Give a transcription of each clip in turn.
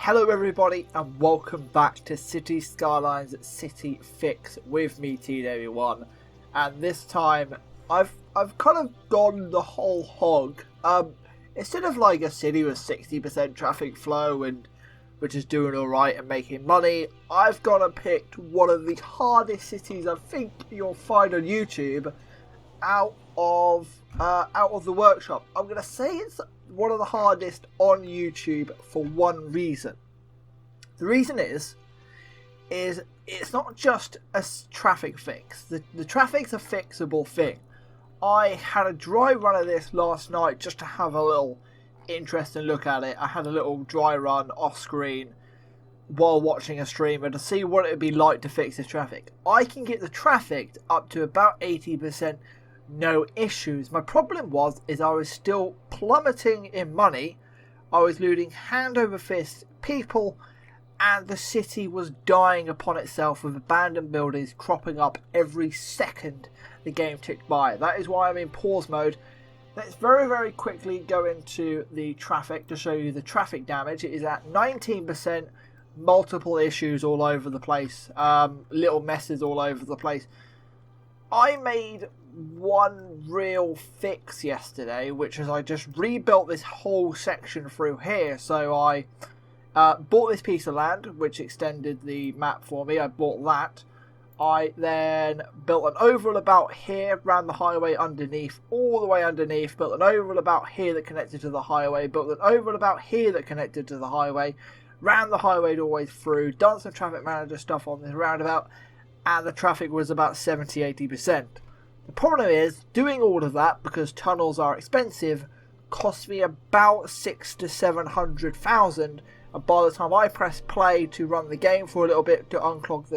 Hello everybody and welcome back to City Skylines City Fix with me TW1, and this time I've kind of gone the whole hog. Instead of like a city with 60% traffic flow and which is doing alright and making money, I've gone and picked one of the hardest cities I think you'll find on YouTube out of the workshop. I'm gonna say it's one of the hardest on YouTube for one reason. The reason is it's not just a traffic fix. The traffic's a fixable thing. I had a dry run of this last night just to have a little interesting look at it. I had a little dry run off screen while watching a streamer to see what it would be like to fix this traffic. I can get the traffic up to about 80%. No issues. My problem is I was still plummeting in money. I was losing hand over fist people, and the city was dying upon itself with abandoned buildings cropping up every second the game ticked by. That is why I'm in pause mode. Let's very quickly go into the traffic to show you the traffic damage. It is at 19%, multiple issues all over the place, little messes all over the place. I made one real fix yesterday, which is I just rebuilt this whole section through here. So I bought this piece of land which extended the map for me. I bought that. I then built an oval about here, ran the highway underneath, all the way underneath, built an oval about here that connected to the highway, built an oval about here that connected to the highway, ran the highway all the way through, done some traffic manager stuff on this roundabout, and the traffic was about 70-80%. The problem is, doing all of that, because tunnels are expensive, cost me about 600,000 to 700,000, and by the time I press play to run the game for a little bit to unclog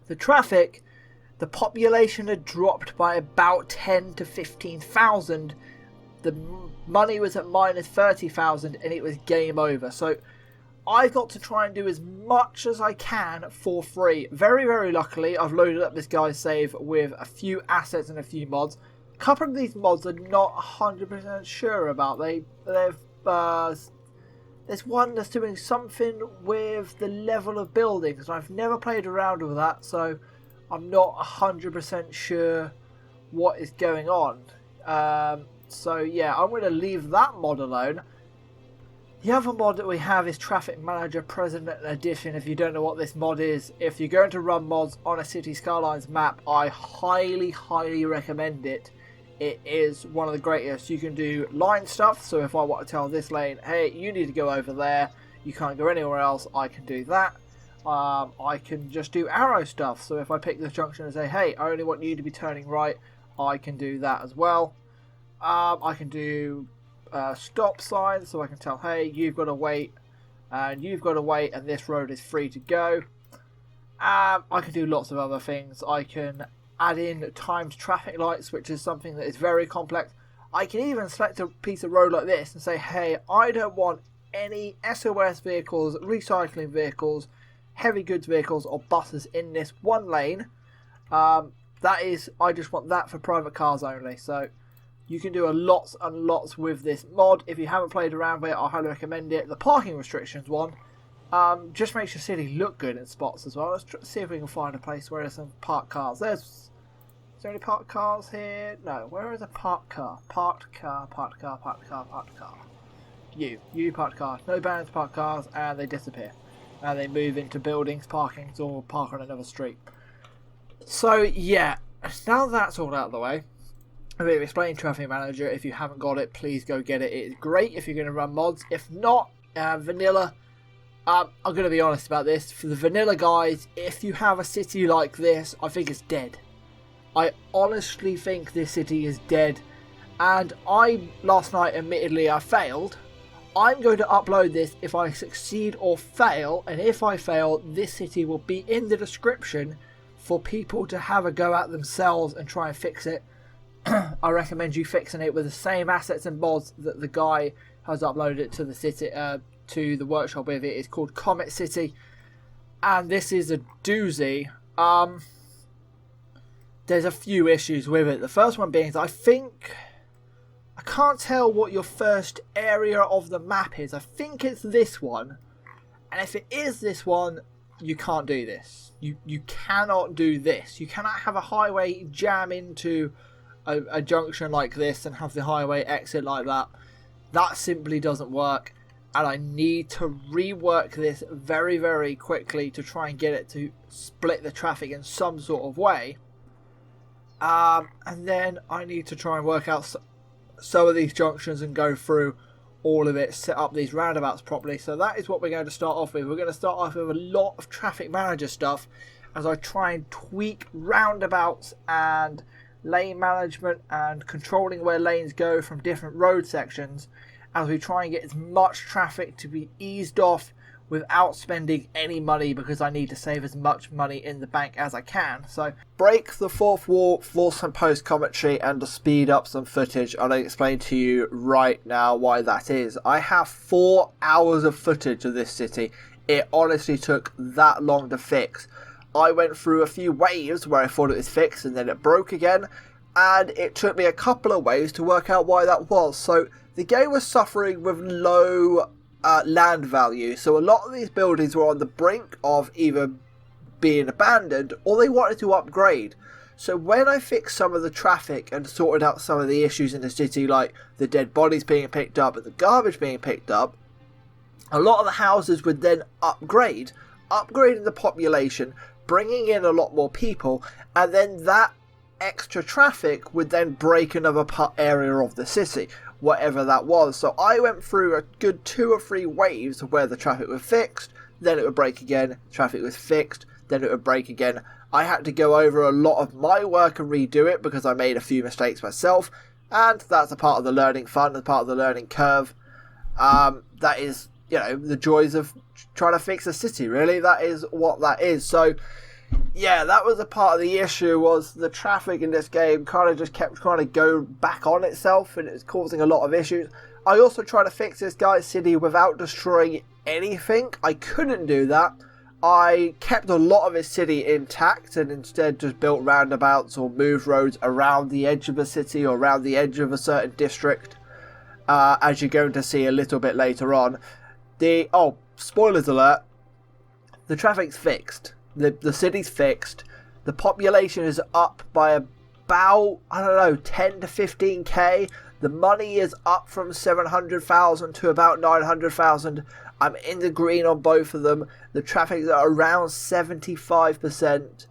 the traffic, the population had dropped by about 10 to 15,000. The money was at minus 30,000, and it was game over. So I've got to try and do as much as I can for free. Very luckily, I've loaded up this guy's save with a few assets and a few mods. A couple of these mods I'm not 100% sure about. There's one that's doing something with the level of buildings. I've never played around with that, so I'm not 100% sure what is going on. So yeah, I'm going to leave that mod alone. The other mod that we have is Traffic Manager President Edition. If you don't know what this mod is, if you're going to run mods on a City Skylines map, I highly recommend it. It is one of the greatest. You can do line stuff, so if I want to tell this lane, hey, you need to go over there, you can't go anywhere else, I can do that. I can just do arrow stuff, so if I pick this junction and say, hey, I only want you to be turning right, I can do that as well. I can do stop signs, so I can tell, hey, you've got to wait, and this road is free to go. I can do lots of other things. I can add in timed traffic lights, which is something that is very complex. I can even select a piece of road like this and say, hey, I don't want any SOS vehicles, recycling vehicles, heavy goods vehicles or buses in this one lane. I just want that for private cars only. So you can do lots and lots with this mod. If you haven't played around with it, I highly recommend it. The parking restrictions one just makes your city look good in spots as well. Let's see if we can find a place where there's some parked cars. Is there any parked cars here? No. Where is a parked car? Parked car. You parked car. No bans parked cars, and they disappear. And they move into buildings, parkings, or park on another street. So yeah, now that's all out of the way. I'm going to explain Traffic Manager. If you haven't got it, please go get it. It's great if you're going to run mods. If not, vanilla. I'm going to be honest about this. For the vanilla guys, if you have a city like this, I think it's dead. I honestly think this city is dead. And last night, admittedly, I failed. I'm going to upload this if I succeed or fail. And if I fail, this city will be in the description for people to have a go at themselves and try and fix it. I recommend you fixing it with the same assets and mods that the guy has uploaded to the city, to the workshop with it. It's called Comet City, and this is a doozy. There's a few issues with it. The first one being is I think I can't tell what your first area of the map is. I think it's this one. And if it is this one, you can't do this. You cannot do this. You cannot have a highway jam into a junction like this and have the highway exit like that. That simply doesn't work. And I need to rework this very, very quickly to try and get it to split the traffic in some sort of way. And then I need to try and work out some of these junctions and go through all of it, set up these roundabouts properly. So that is what we're going to start off with. We're going to start off with a lot of traffic manager stuff as I try and tweak roundabouts and lane management and controlling where lanes go from different road sections, as we try and get as much traffic to be eased off without spending any money, because I need to save as much money in the bank as I can. So break the fourth wall for some post commentary and to speed up some footage. I'll explain to you right now why that is. I have 4 hours of footage of this city. It honestly took that long to fix. I went through a few waves where I thought it was fixed and then it broke again, and it took me a couple of waves to work out why that was. So the game was suffering with low land value, so a lot of these buildings were on the brink of either being abandoned or they wanted to upgrade. So when I fixed some of the traffic and sorted out some of the issues in the city, like the dead bodies being picked up and the garbage being picked up, a lot of the houses would then upgrading the population, bringing in a lot more people, and then that extra traffic would then break another area of the city, whatever that was. So I went through a good 2 or 3 waves where the traffic was fixed, then it would break again, traffic was fixed, then it would break again. I had to go over a lot of my work and redo it because I made a few mistakes myself, and that's a part of the learning fun, a part of the learning curve. That is, you know, the joys of trying to fix a city, really. That is what that is. So yeah, that was a part of the issue, was the traffic in this game kind of just kept trying to go back on itself, and it was causing a lot of issues. I also tried to fix this guy's city without destroying anything. I couldn't do that. I kept a lot of his city intact and instead just built roundabouts or moved roads around the edge of a city or around the edge of a certain district, as you're going to see a little bit later on. Spoilers alert, the traffic's fixed. The city's fixed. The population is up by about, 10 to 15k. The money is up from 700,000 to about 900,000. I'm in the green on both of them. The traffic's at around 75%.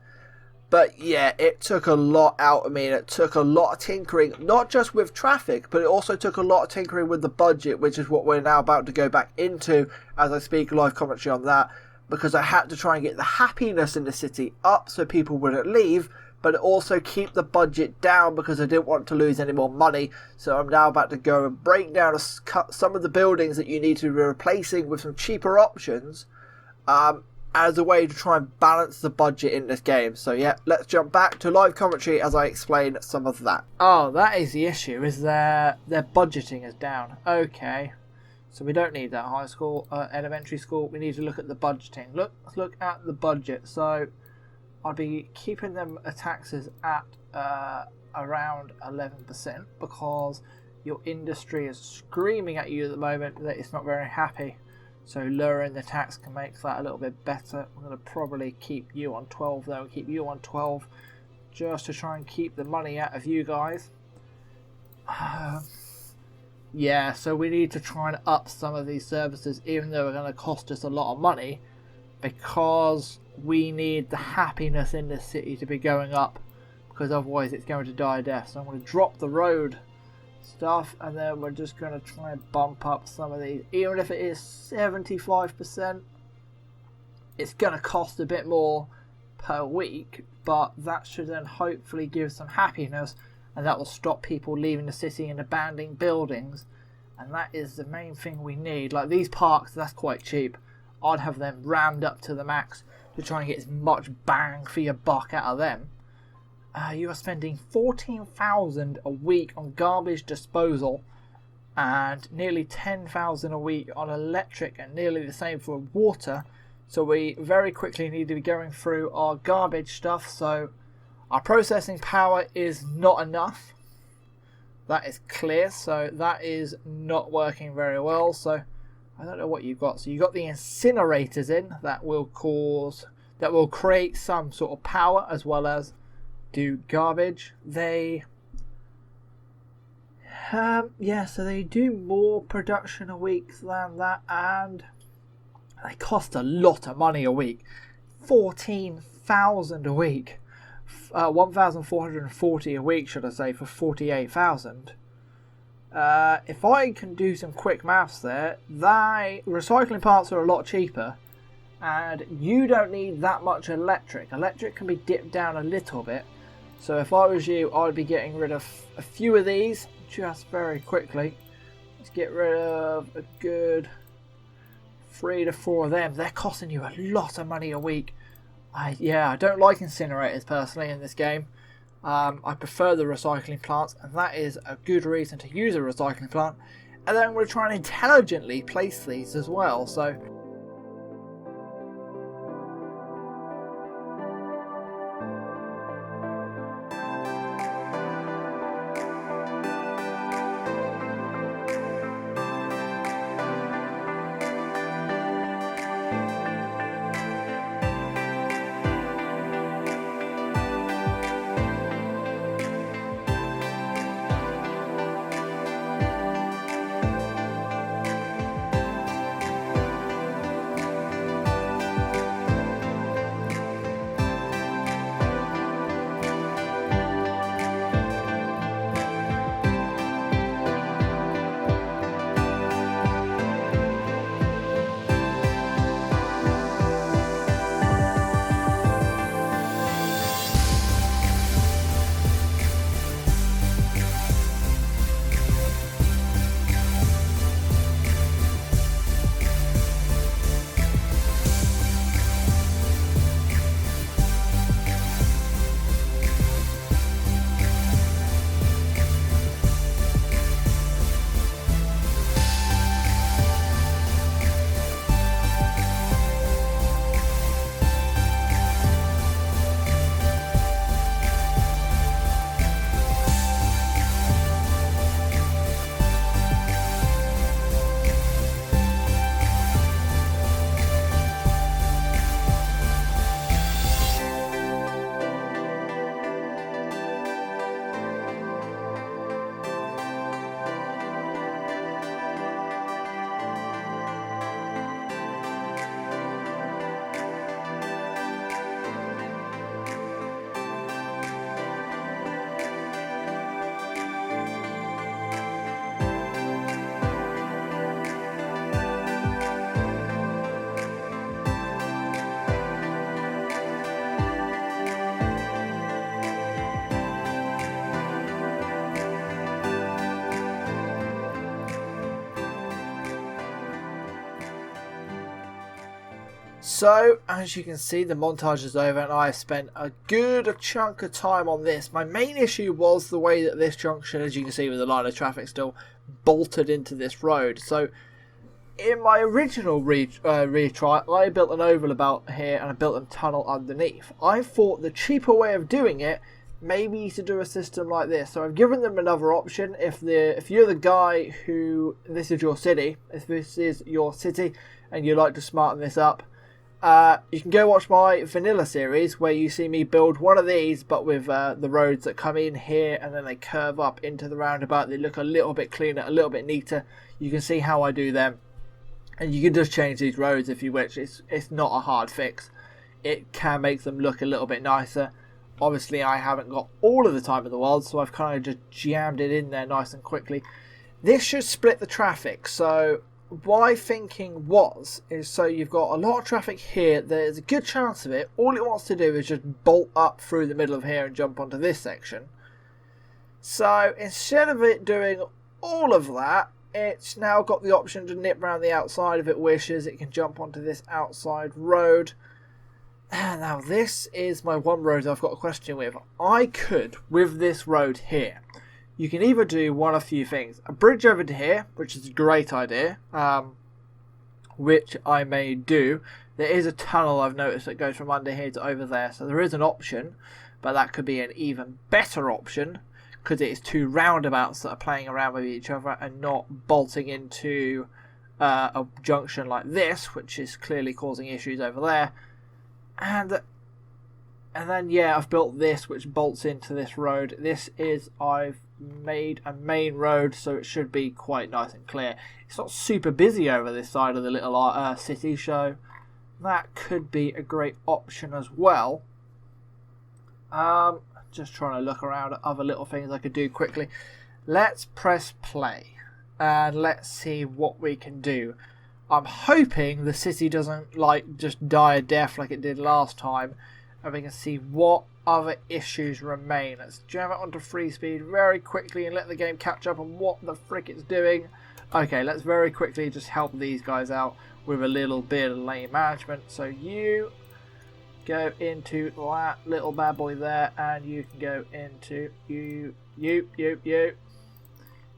But yeah, it took a lot out of me, and it took a lot of tinkering, not just with traffic, but it also took a lot of tinkering with the budget, which is what we're now about to go back into as I speak live commentary on that. Because I had to try and get the happiness in the city up so people wouldn't leave, but also keep the budget down because I didn't want to lose any more money. So I'm now about to go and break down some of the buildings that you need to be replacing with some cheaper options, as a way to try and balance the budget in this game. So yeah, let's jump back to live commentary as I explain some of that. Oh, that is the issue, is their budgeting is down. Okay. So we don't need that high school, elementary school. We need to look at the budgeting. Let's look at the budget. So I'll be keeping them taxes at around 11% because your industry is screaming at you at the moment that it's not very happy. So lowering the tax can make that a little bit better. I'm going to probably keep you on 12 though. Keep you on 12 just to try and keep the money out of you guys. Yeah, so we need to try and up some of these services, even though they're going to cost us a lot of money, because we need the happiness in the city to be going up, because otherwise it's going to die a death. So I'm going to drop the road stuff, and then we're just going to try and bump up some of these. Even if it is 75%, it's going to cost a bit more per week, but that should then hopefully give some happiness, and that will stop people leaving the city and abandoning buildings. And that is the main thing we need. Like these parks, that's quite cheap. I'd have them rammed up to the max to try and get as much bang for your buck out of them. You are spending 14,000 a week on garbage disposal and nearly 10,000 a week on electric, and nearly the same for water. So we very quickly need to be going through our garbage stuff. So our processing power is not enough. That is clear, so that is not working very well. So I don't know what you've got. So you've got the incinerators in that will create some sort of power as well as do garbage. They so they do more production a week than that, and they cost a lot of money a week. 14,000 a week. 1,440 a week, should I say, for 48,000. If I can do some quick maths there, recycling parts are a lot cheaper, and you don't need that much electric. Electric can be dipped down a little bit. So if I was you, I'd be getting rid of a few of these just very quickly. Let's get rid of a good 3 to 4 of them. They're costing you a lot of money a week. I don't like incinerators personally in this game. I prefer the recycling plants, and that is a good reason to use a recycling plant. And then we're trying to intelligently place these as well. So So, as you can see, the montage is over and I have spent a good chunk of time on this. My main issue was the way that this junction, as you can see with the line of traffic still, bolted into this road. So, in my original retry, I built an oval about here and I built a tunnel underneath. I thought the cheaper way of doing it maybe to do a system like this. So I've given them another option. If you're the guy who, this is your city, if this is your city and you like to smarten this up, you can go watch my vanilla series where you see me build one of these but with the roads that come in here and then they curve up into the roundabout. They look a little bit cleaner, a little bit neater. You can see how I do them, and you can just change these roads if you wish. It's not a hard fix. It can make them look a little bit nicer. Obviously I haven't got all of the time in the world, so I've kind of just jammed it in there nice and quickly. This should split the traffic. So my thinking is so you've got a lot of traffic here. There's a good chance of it. All it wants to do is just bolt up through the middle of here and jump onto this section. So instead of it doing all of that, it's now got the option to nip around the outside if it wishes. It can jump onto this outside road. Now this is my one road I've got a question with. I could, with this road here, you can either do one of a few things. A bridge over to here, which is a great idea, which I may do. There is a tunnel I've noticed that goes from under here to over there, so there is an option, but that could be an even better option. because it is two roundabouts that are playing around with each other and not bolting into a junction like this, which is clearly causing issues over there. And then, yeah, I've built this, which bolts into this road. I've made a main road, so it should be quite nice and clear. It's not super busy over this side of the little city, so that could be a great option as well. Just trying to look around at other little things I could do quickly. Let's press play and let's see what we can do. I'm hoping the city doesn't just die a death like it did last time, and we can see what other issues remain. Let's jam it onto free speed very quickly and let the game catch up on what the frick it's doing. Okay, let's very quickly just help these guys out with a little bit of lane management. So you go into that little bad boy there, and you can go into you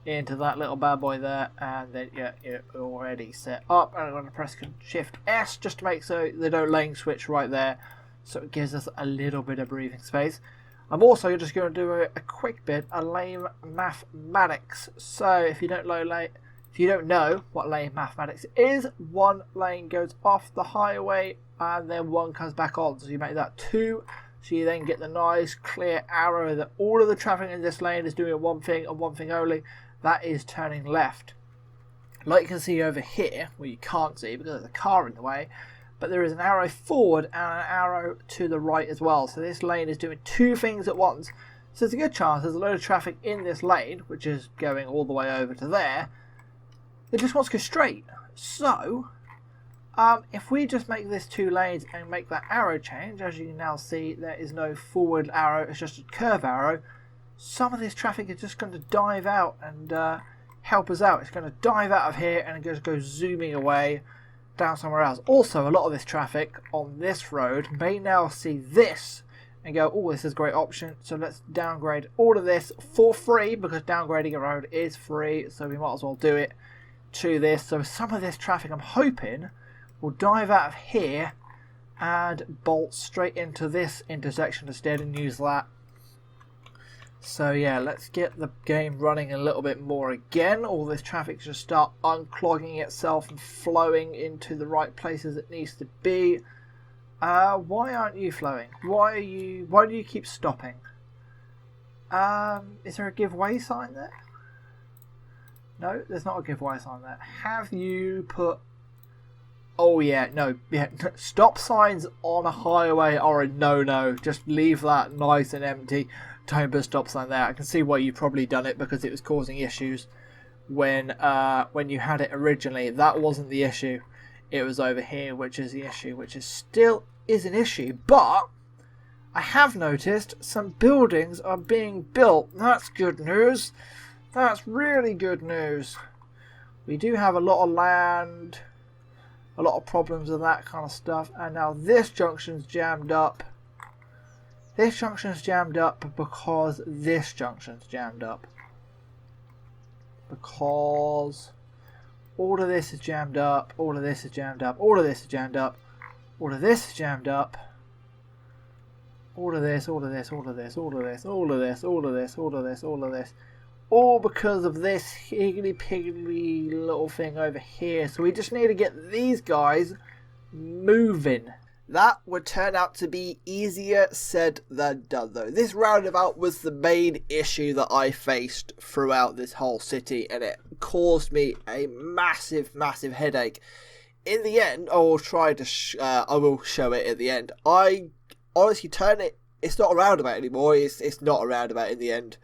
into that little bad boy there, and then yeah, you're already set up. And I'm going to press Shift S just to make so they don't lane switch right there, so it gives us a little bit of breathing space. I'm also just going to do a quick bit of lane mathematics. So if you don't know what lane mathematics is, one lane goes off the highway and then one comes back on, so you make that 2. So you then get the nice clear arrow that all of the traffic in this lane is doing one thing and one thing only. That is turning left. Like you can see over here, well, you can't see because there's a car in the way, but there is an arrow forward and an arrow to the right as well. So this lane is doing 2 things at once. So there's a good chance there's a load of traffic in this lane, which is going all the way over to there, that just wants to go straight. So if we just make this 2 lanes and make that arrow change, as you can now see, there is no forward arrow, it's just a curve arrow. Some of this traffic is just going to dive out and help us out. It's going to dive out of here and just go zooming away down somewhere else. Also, a lot of this traffic on this road may now see this and go, oh, this is a great option, so let's downgrade all of this for free, because downgrading a road is free, so we might as well do it to this. So some of this traffic, I'm hoping, will dive out of here and bolt straight into this intersection instead and use that. So yeah, let's get the game running a little bit more again. All this traffic should start unclogging itself and flowing into the right places it needs to be. Why aren't you flowing? Why do you keep stopping? Is there a giveaway sign there? No, there's not a giveaway sign there. Have you put... Oh yeah, no, yeah. Stop signs on a highway are a no-no. Just leave that nice and empty. Don't put a stop sign there. I can see why you've probably done it, because it was causing issues when you had it originally. That wasn't the issue. It was over here, which is the issue, which is still is an issue. But I have noticed some buildings are being built. That's good news. That's really good news. We do have a lot of land, a lot of problems with that kind of stuff, and now this junction's jammed up. This junction's jammed up because this junction's jammed up. Because all of this is jammed up, all of this is jammed up, all of this is jammed up, all of this is jammed up, all of this, all of this, all of this, all of this, all of this, all of this, all of this, all of this. All because of this higgly-piggly little thing over here. So we just need to get these guys moving. That would turn out to be easier said than done, though. This roundabout was the main issue that I faced throughout this whole city, and it caused me a massive, massive headache. In the end, I will try to I will show it at the end. I honestly turned it. It's not a roundabout anymore. It's not a roundabout in the end.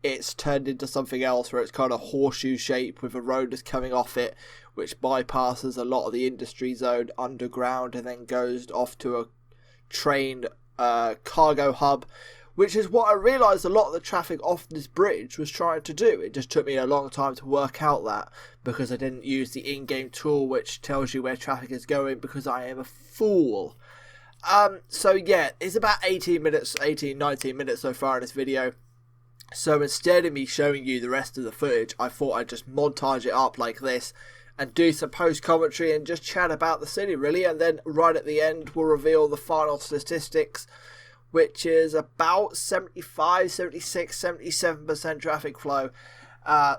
It's turned into something else where it's kind of horseshoe shape with a road that's coming off it, which bypasses a lot of the industry zone underground and then goes off to a train cargo hub, which is what I realised a lot of the traffic off this bridge was trying to do. It just took me a long time to work out that, because I didn't use the in-game tool which tells you where traffic is going, because I am a fool. So yeah, it's about 19 minutes so far in this video. So instead of me showing you the rest of the footage, I thought I'd just montage it up like this and do some post-commentary and just chat about the city, really. And then right at the end, we'll reveal the final statistics, which is about 75, 76, 77% traffic flow.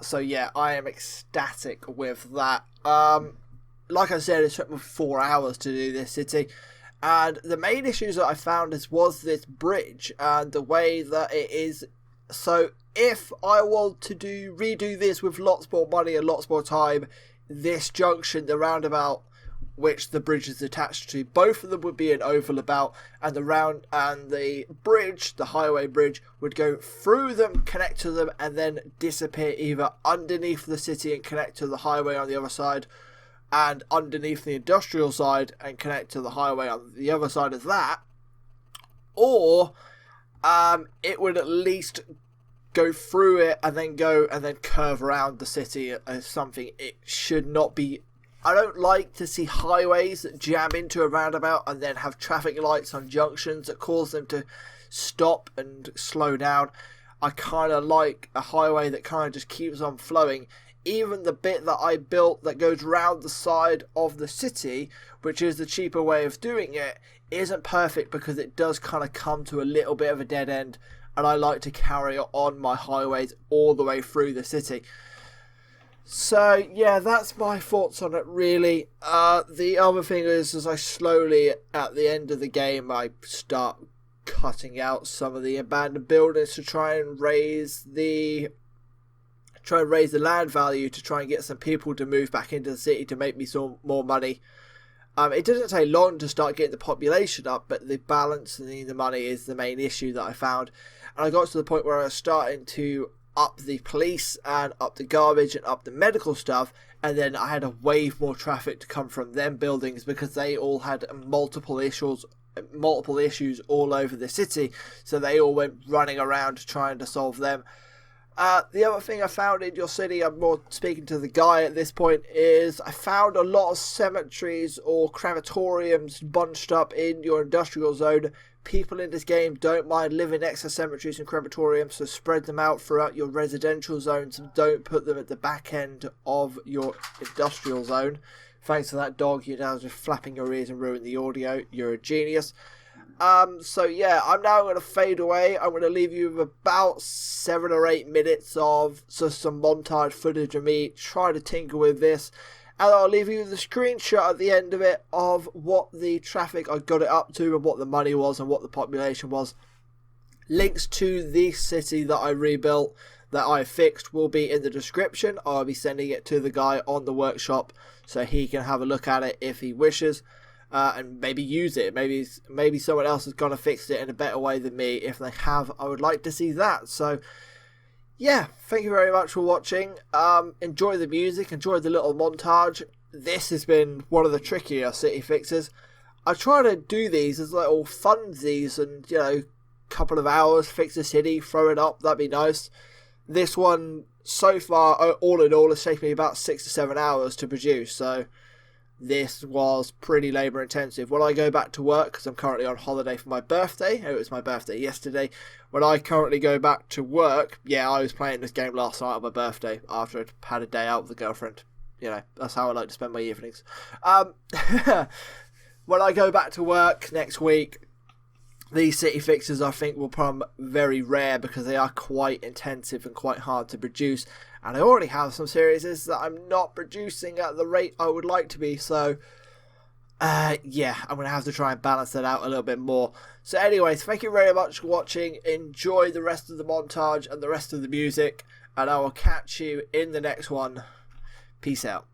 So yeah, I am ecstatic with that. Like I said, it took me 4 hours to do this city. And the main issues that I found was this bridge and the way that it is. So if I want to redo this with lots more money and lots more time, this junction, the roundabout which the bridge is attached to, both of them would be an oval about, and the bridge, the highway bridge, would go through them, connect to them, and then disappear either underneath the city and connect to the highway on the other side, and underneath the industrial side and connect to the highway on the other side of that, or it would at least go through it and then curve around the city as something. It should not be. I don't like to see highways that jam into a roundabout and then have traffic lights on junctions that cause them to stop and slow down. I kind of like a highway that kind of just keeps on flowing. Even the bit that I built that goes round the side of the city, which is the cheaper way of doing it, isn't perfect because it does kind of come to a little bit of a dead end, and I like to carry on my highways all the way through the city. So yeah, that's my thoughts on it really. The other thing is, as I slowly, at the end of the game, I start cutting out some of the abandoned buildings to try and raise the land value, to try and get some people to move back into the city to make me some more money. It doesn't take long to start getting the population up, but the balance and the money is the main issue that I found. And I got to the point where I was starting to up the police and up the garbage and up the medical stuff, and then I had to wave more traffic to come from them buildings because they all had multiple issues all over the city, so they all went running around trying to solve them. The other thing I found in your city, I'm more speaking to the guy at this point, is I found a lot of cemeteries or crematoriums bunched up in your industrial zone. People in this game don't mind living next to cemeteries and crematoriums, so spread them out throughout your residential zones and don't put them at the back end of your industrial zone. Thanks to that dog, you're now just flapping your ears and ruining the audio. You're a genius. So yeah, I'm now going to fade away. I'm going to leave you with about 7 or 8 minutes of just some montage footage of me trying to tinker with this. And I'll leave you with a screenshot at the end of it of what the traffic I got it up to and what the money was and what the population was. Links to the city that I rebuilt, that I fixed, will be in the description. I'll be sending it to the guy on the workshop so he can have a look at it if he wishes. And maybe use it. Maybe someone else has gone and fixed it in a better way than me. If they have, I would like to see that. So yeah, thank you very much for watching. Enjoy the music, enjoy the little montage. This has been one of the trickier city fixes. I try to do these as little funsies and, you know, couple of hours, fix the city, throw it up, that'd be nice. This one, so far, all in all, has taken me about 6 to 7 hours to produce, so this was pretty labour intensive. When I go back to work, because I'm currently on holiday for my birthday, it was my birthday yesterday, when I currently go back to work, yeah, I was playing this game last night on my birthday after I'd had a day out with a girlfriend. You know, that's how I like to spend my evenings. When I go back to work next week, these city fixes I think will become very rare because they are quite intensive and quite hard to produce. And I already have some series that I'm not producing at the rate I would like to be. So, yeah, I'm going to have to try and balance that out a little bit more. So anyways, thank you very much for watching. Enjoy the rest of the montage and the rest of the music. And I will catch you in the next one. Peace out.